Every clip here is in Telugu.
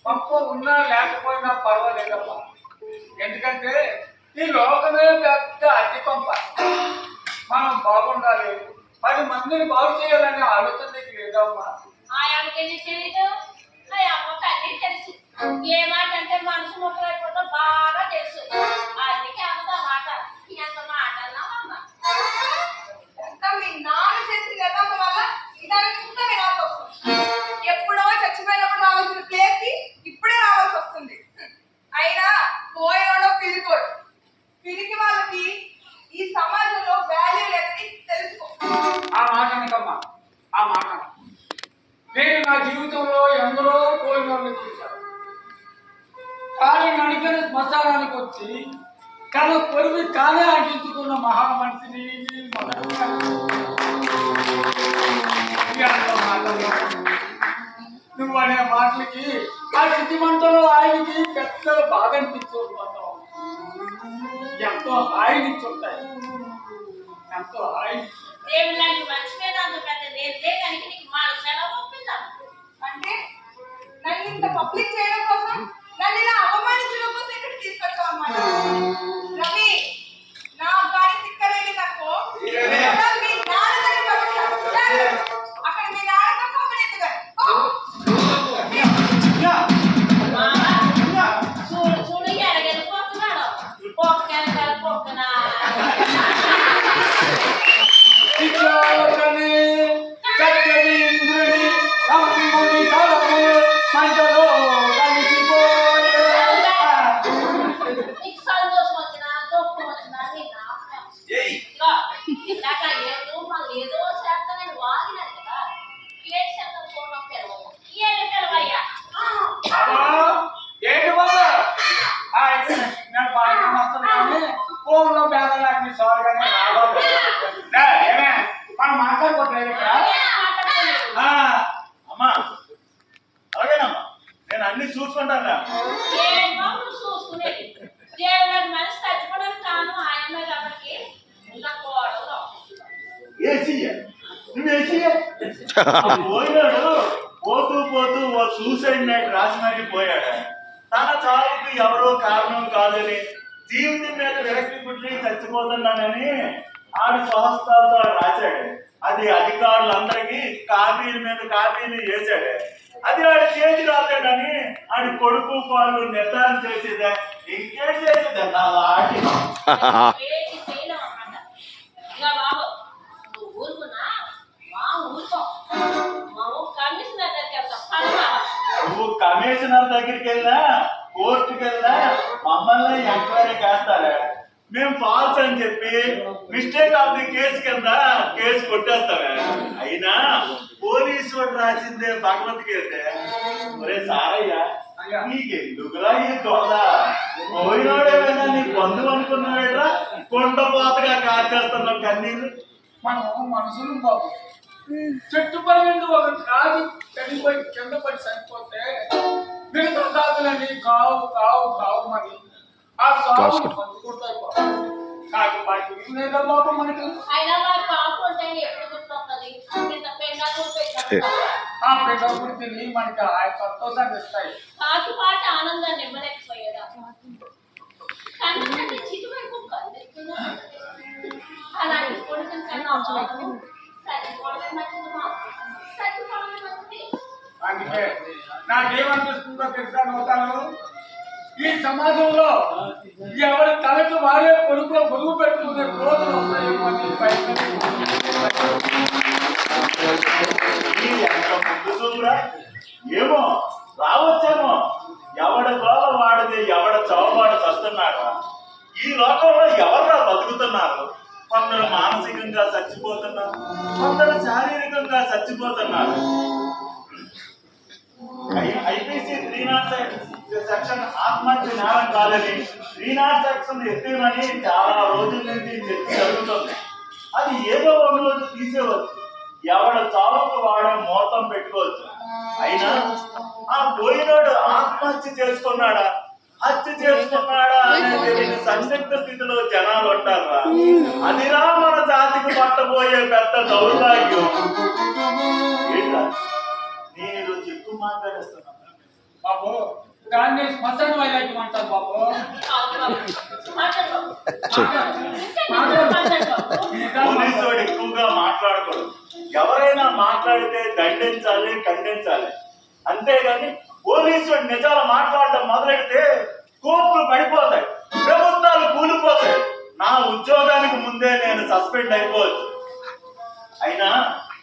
పంప ఉన్నా లేకపోయినా పర్వాలేదమ్మా. ఎందుకంటే ఈ లోకమే పెద్ద అతి పంప. మనం బాగుండాలి, 10 మందిని బాగు చేయాలనే ఆలోచన నీకు లేదమ్మా. ఏ మాట అంటే మనసు మొక్కలైపోతా బాగా తెలుసు. అందుకే అంత మాట ఎంత మాట అన్నామమ్మా. మీ నాన్న చేసిన విధానం వల్ల ఇదానికి ఇంకా వినాల్సి వస్తుంది. ఎప్పుడో చచ్చిపోయినప్పుడు రావాల్సిన ప్లేస్కి ఇప్పుడే రావాల్సి వస్తుంది. అయినా పోయేవాడో పిరికోడు. పిరికి వాళ్ళకి ఈ సమాజంలో వాల్యూ లేదని తెలుసుకో. ఆ మాట అనకమ్మా, ఆ మాట. నేను నా జీవితంలో ఎందరో పోయిన వాళ్ళని చూశాను. కానీ నడికని శ్మశానానికి వచ్చి తన పొరుగు కానే అంటించుకున్న మహామనిషిని నువ్వు అనే మాటలకి ఆ చితిమంటలో ఆయనకి పెద్ద బాధ అనిపించుకుంటాం. ఎంతో హాయినిచ్చుంటాయి, ఎంతో హాయి. దేవుళ్ళంటి మనిషి మీద అంత పెద్ద నేర్లే కనుక నీకు మనసులో పంపిద్దాం. అంటే నన్ను ఇంత పబ్లిక్ చేయడం కోసం, నన్ను ఇలా అవమానించడం కోసం ఇక్కడ తీసుకొచ్చావు అన్నమాట. రవి, నా గాడి తిక్కరేది నాకు మీ నాన్న దగ్గర అక్కడ మీ నాన్నతో కోపలేదు కానీ చూడు చూడు ఎడగెళ్ళిపోతున్నాడు. పొక్కన పొక్కన నీకు సంతోషం వచ్చినా దుఃఖం వచ్చినా నీ నాశనం. ఇందాక ఏదో మళ్ళీ ఏదో చేస్తానని వాగినాను కదా. ఏ శాతం చూడడం తెలవదు. ఏమి తెలవయ్యా? ఏంటి బాబా నేను బాగా వస్తున్నాను. ఫోన్లో బేదలాంటి సాల్గానే ఏమే మనం మాట్లాడుకోవట్లేదు ఇక్కడ. అమ్మా అలాగేనమ్మా, నేను అన్ని చూసుకుంటాను. చూసుకునేది దేవుడు మనిషి చచ్చిపోవడానికి కాను ఆయన కాబట్టి ఇంకా కోడలు పోయినాడు. పోతూ పోతూ ఓ సూసైడ్ నైట్ రాసి మరీ పోయాడు. తన చావుకు ఎవరో కారణం కాదని, జీవితం మీద విరక్తి పుట్టి చచ్చిపోతున్నానని ఆడి స్వహస్తాలతో రాశాడు. అది అధికారులందరికీ కాపీల మీద కాపీలు వేశాడు. అది ఆడి చేతి రాలేదని ఆడి కొడుకు వాళ్ళు నిర్ధారణ చేసేదే. ఇంకేం చేసేదే నా ఆడి నువ్వు కమిషనర్ దగ్గరికి వెళ్ళినా, కోర్టుకి వెళ్ళినా మమ్మల్ని ఎంక్వైరీ చేస్తారా? మేము ఫాల్స్ అని చెప్పి మిస్టేక్ ఆఫ్ ది కేసు కింద కేసు కొట్టేస్తావే. అయినా పోలీసు వాడు రాసిందే భగవద్గీత. ఒరే సారయ్య, నీకెందుకురా ఈ దొంగ? పోయినోడేమైనా నీ బంధువు అనుకున్నావేట్రా? కొండపోతగా కాల్చేస్తున్నావు కన్నీళ్ళు. మనం మనుషులు బాబు. చెట్టు పై నుండి ఒక కాదు చనిపోయి కింద పడి చనిపోతే మిగతా కాదులని కావు కావు కావు మరి ఆ సాగు పంచుకుంటాయి బాబు. కాదు బాబు లేదా బాబు మనకి ఆ పెద్దప్పుడు తిని మనకి ఆ సంతోషాన్ని ఇస్తాయి. పాట ఆనందాన్ని ఇవ్వలేకపోయాడా? కన్నా చిటువైపు అలాంటి కొడుకుని కన్నా అందుకే నాకేమనిపిస్తుందో తెలుసా నవ్వుతాను, ఈ సమాజంలో ఎవరి తలకు వారే పొరుగు పెట్టుకునే రోజులు వస్తాయేమో అని ఏమో రావచ్చేమో. ఎవడ గోల వాడితే ఎవడ చౌవాడు చస్తున్నాడు. ఈ లోకంలో ఎవరు బతుకుతున్నారు? కొందరు మానసికంగా చచ్చిపోతున్నారు, కొందరు శారీరకంగా చచ్చిపోతున్నారు. ఐపీసీ 306 సెక్షన్ ఆత్మహత్య నేరం కాదని 306 సెక్షన్ ఎత్తేమని చాలా రోజుల నుంచి చర్చ జరుగుతుంది. అది ఏదో ఒక రోజు తీసేవచ్చు. ఎవడ చావుకు వాడే ముహూర్తం పెట్టుకోవచ్చు. అయినా ఆ పోయినోడు ఆత్మహత్య చేసుకున్నాడా, హత్య చేసుకున్నాడా అనేది సందిగ్ధ స్థితిలో జనాలు ఉంటారా? అదిరా మన జాతికి పట్టబోయే పెద్ద దౌర్భాగ్యం. మీరు మాట్లాడేస్తున్నాను. బాబు దాన్ని శ్మశాన వైరాగ్యం అంటారు బాబు. అవును బాబు. మాట్లాడు బాబు. మాట్లాడు బాబు. పోలీసు వాడు ఎక్కువగా మాట్లాడకూడదు. ఎవరైనా మాట్లాడితే దండించాలి, ఖండించాలి. అంతేగాని పోలీసు వాడు నిజాలు మాట్లాడడం మొదలెడితే కోర్టులు పడిపోతాయి, ప్రభుత్వాలు కూలిపోతాయి. నా ఉద్యోగానికి ముందే నేను సస్పెండ్ అయిపోవచ్చు. అయినా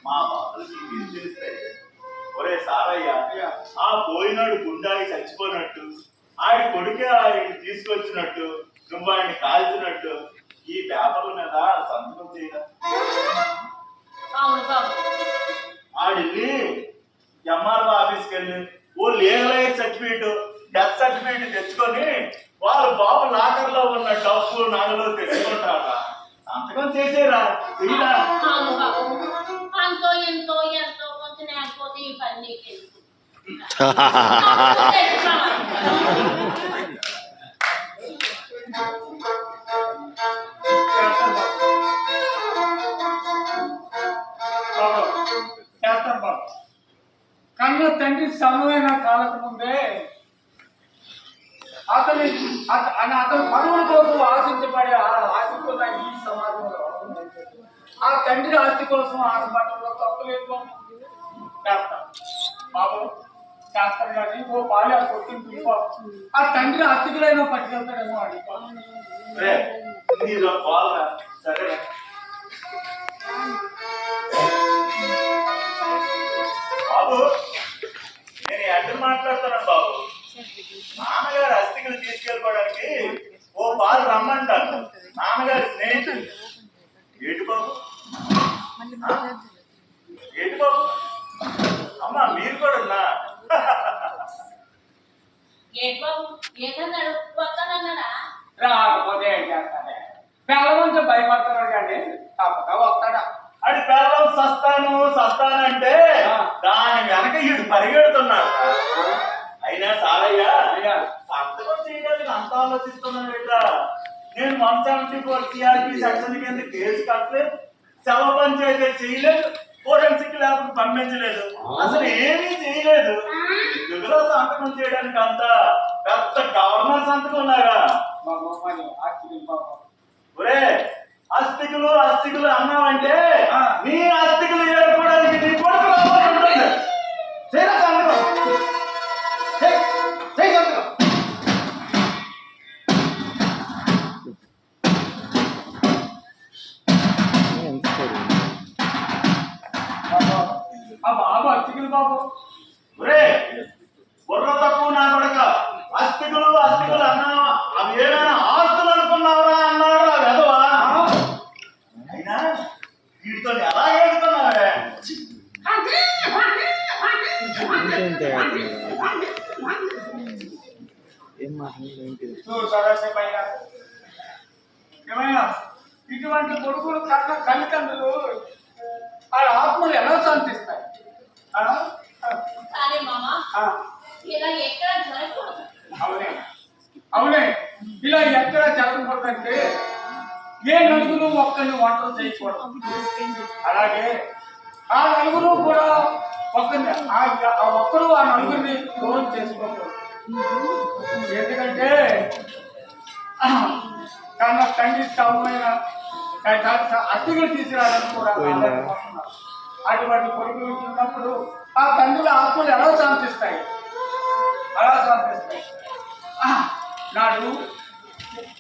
మా బాధలకి మీరు చేస్తే ఒరే సారయ్య, ఆ పోయినాడు గుండాయి చచ్చిపోయినట్టు, ఆడి కొడుకే ఆయన తీసుకొచ్చినట్టు, నువ్వు ఆయన్ని కాల్చినట్టు ఈ పేపర్ల మీద సంతకం చేయరా? అవును బాబు. ఆడిల్లి ఎంఆర్ఓ ఆఫీస్కి వెళ్ళి ఓ లీగలైజ్ సర్టిఫికేట్, డెత్ సర్టిఫికేట్ తెచ్చుకొని వాళ్ళు బాబు లాకర్ లో ఉన్న డబ్బు నగలు తెచ్చుకుంటారా? సంతకం చేసేరా? చెయ్యరా? అవును బాబు. అంతో ఎంతో ఎంతో కొంచెం లేకపోతే ఈ పని నీకెందుకు? చేస్తాను బాబు. కన్న తండ్రి సమయమైన కాలకు ముందే అతను పనుల కోసం ఆశించబడే ఆశిస్తున్న ఈ సమాజంలో ఆ తండ్రి ఆస్తి కోసం ఆశపడటంలో తప్పులేదు బాబు. చేస్తాను బాబు, చేస్తాను కానీ ఓ బాల్య కొట్టింది బాబు. ఆ తండ్రి ఆస్తికులైనా పట్టుకెళ్తాడేమో అడిగిపోతాను. సరే బాబు, నేను ఎక్కడ మాట్లాడుతున్నాను బాబు. నాన్నగారు అస్థికలు తీసుకెళ్ళిపోవడానికి ఓ బాలు రమ్మంటాను. నాన్నగారి స్నేహితుడు. ఏంటి బాబు? ఏంటి బాబు? అమ్మా మీరు కూడా ఉన్నా? ఏంటి బాబు? ఏదన్నాడు? వస్తానన్నాడా? రాకపోతే ఏం చేస్తానే? పిల్లలంటే భయపడతాడు కానీ తప్పక వస్తాడా? అది పిల్లలు సస్తానంటే దాని వెనక ఇటు పరిగెడుతున్నాడు. అయినా సారయ్య, సంతకం చేయడానికి అంత ఆలోచిస్తున్నాను ఏంటా? నేను 174 సిఆర్పి సెక్షన్ కింద కేసు కట్టలేదు, శవ పంచాయతీ చేయలేదు, ఫోరెన్సిక్ ల్యాబ్ పంపించలేదు, అసలు ఏమీ చేయలేదు. ఎందుకులో సంతకం చేయడానికి అంత పెద్ద గవర్నర్ సంతకం లాగా? ఒరే, అస్థికులు అన్నావంటే నీ అస్థికులు ఏర్పడానికి నీ కొడుకు రావాల్సి ఉంటుంది. చేయరా సంతకం? బాబు అతికిలు బాబు. ఒరే, బుర్ర తక్కువ నా కొడక. అస్థికులు అన్నావా? అవి ఏమైనా ఆస్తులు అనుకున్నావరా అన్నాడు ఆ వెధవా. అయినా వీటితో ఎలా ఏడుతున్నావే? ఏమైనా ఇటువంటి కొడుకులు కన్న తల్లిదండ్రులు వాళ్ళ ఆత్మలు ఎలా శాంతిస్తాయి? సరే మామ, ఇలా ఎక్కడ జరగకూడదు. అవునే ఇలా ఎక్కడ జరగకూడదంటే ఏ నలుగురు ఒక్కరిని వంటలు చేయకూడదు. అలాగే ఆ నలుగురు కూడా ఒక్కరిని ఆ ఒక్కరు ఆ నలుగురిని దూరం చేసుకోకూడదు. ఎందుకంటే కన్న తండ్రి సమమైన అతిథులు తీసుకురావడానికి కూడా అటువంటి కొడుకులు ఉన్నప్పుడు ఆ తండ్రుల ఆత్మలు ఎలా శాంతిస్తాయి? నాడు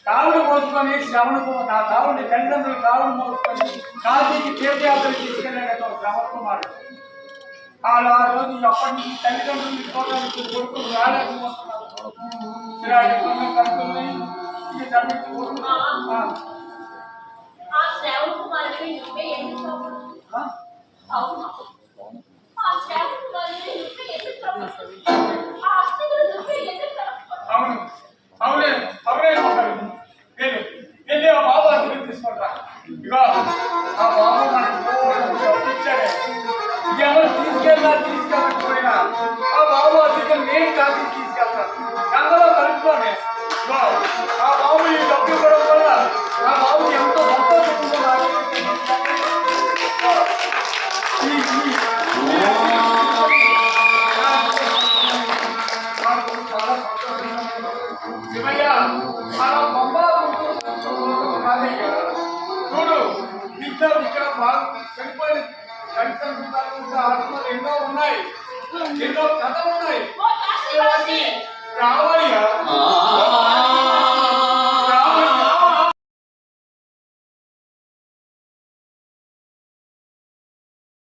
కావులు మోసుకొని శ్రవణకు నా కావుని తల్లిదండ్రులు కావులు మోసుకొని కాశీకి తీర్థయాత్ర తీసుకెళ్ళాడు శ్రవణకుమారుడు. ఆ రోజు ఎప్పటి నుంచి తల్లిదండ్రులు చూడడానికి కొడుకులు రాలేకపోతున్నారు. ఆ శ్రవణకుమారుడిని నువ్వే ఎందుకు అవును, ఆ శ్రవణకుమారుడిని నువ్వే ఎందుకు ఆ అస్థికులు నువ్వే ఎందుకు? అవునే నేను ఆ బాబు అతిథి తీసుకుంటా. ఇక ఆ బాబు మనకు ఇచ్చాడే. ఎవరు తీసుకెళ్ళకపోయినా ఆ బాబు అతిథి నేను కాశీ తీసుకెళ్తాను. అందులో కలుపుకోండి. ఆ బాబు ఈ డబ్బు ఇవ్వడం వల్ల ఆ బాబుకి ఎంతో సంతోషంగా బాగా చనిపోయిన తల్లిదండ్రుల ఆత్మలు ఎన్నో ఉన్నాయి, ఎన్నో కథలు ఉన్నాయి. ఓ కాశీ ఇవన్నీ రావాలిగా